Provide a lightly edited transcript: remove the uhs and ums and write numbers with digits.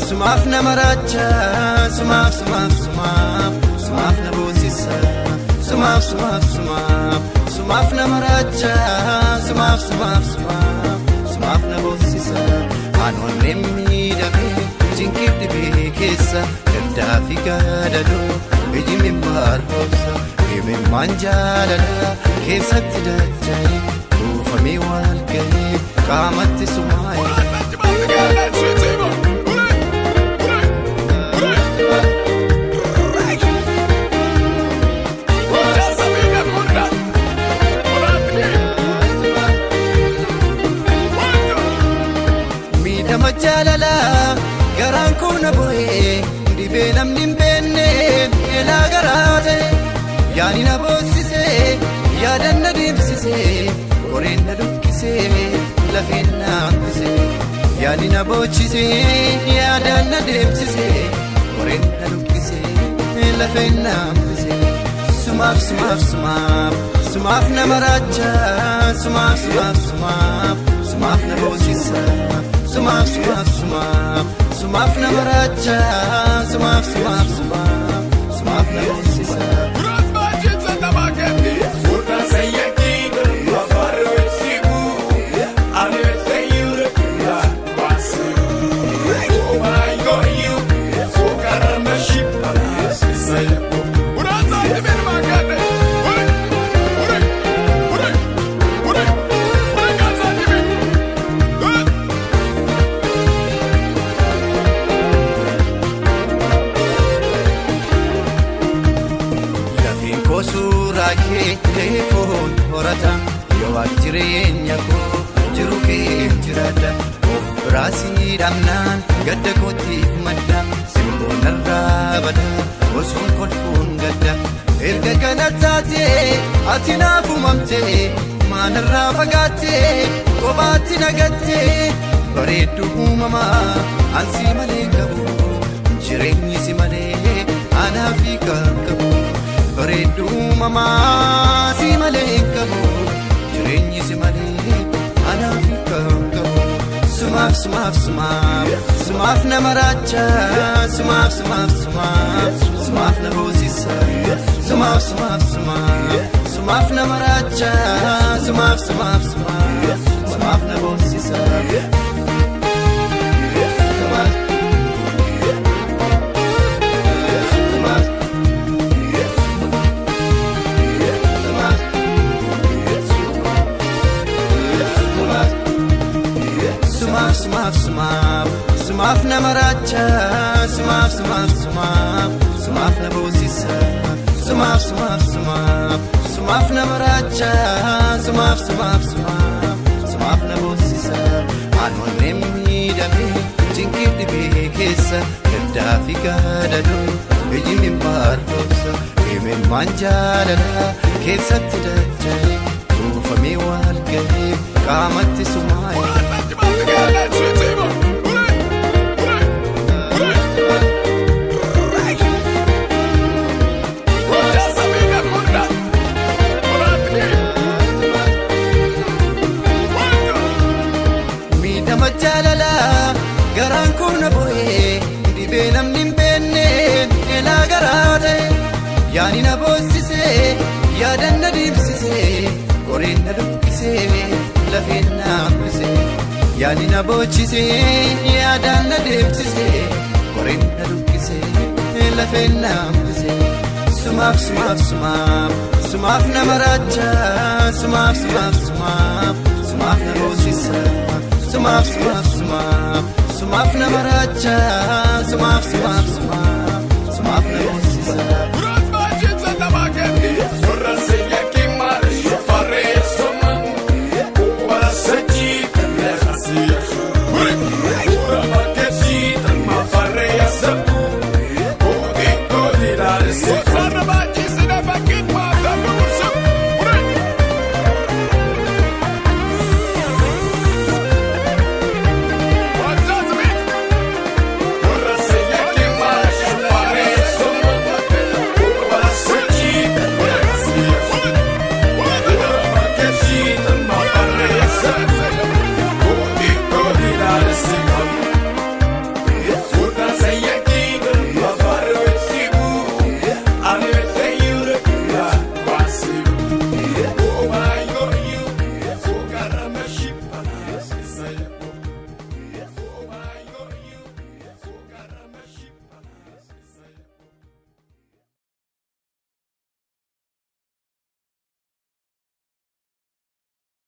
sumaaf namaracha sumaaf nabosisa sumaaf namaracha sumaaf nabosisa anon nemidame jinkif dibe kessa gaddafi gadado ejimi marhosa eme manjalala keessatti dachai ufami walgani qaamatti sumai majalala garan kuna boye dibe namnin benne ela garate yani na bossise yadan na dibsise koren na dukkise lafenna ambise yani na bochise yadan na dibsise koren na dukkise lafenna ambise sumaaf namaracha sumaaf na bossisa sumaaf namaracha sumaaf nabosisa Telephone horata yo ajirenya ko jiruke jirada rasi damnan gadda koti madda simbonarra bada osun kodfun gadda erga kanatate atina fumamte manarra fagate kobati nagatte bareedu mama ansi male gabu jirenyi si male anafika gabu bareedu mama si male gabu jirenyi si male anafika gabu sumaaf namaracha sumaaf nabosisa sumaaf namaracha sumaaf nabosisa sumaaf namaracha sumaaf nabosisa sumaaf namaracha sumaaf nabosisa anon nemidame jinkif dibe kessa gaddafi gadado ejimi marhosa eme manjalala keessatti dachai ufami walgani qaamatti sumai majalala garan kuna boye dibe namnin benne ela garate yani na bossise yadan na dibsise koren na dukkise lafenna ambise yani na bochise yadan na dibsise koren na dukkise lafenna ambise sumaaf namaracha sumaaf nabosisa sumaaf namaracha sumaaf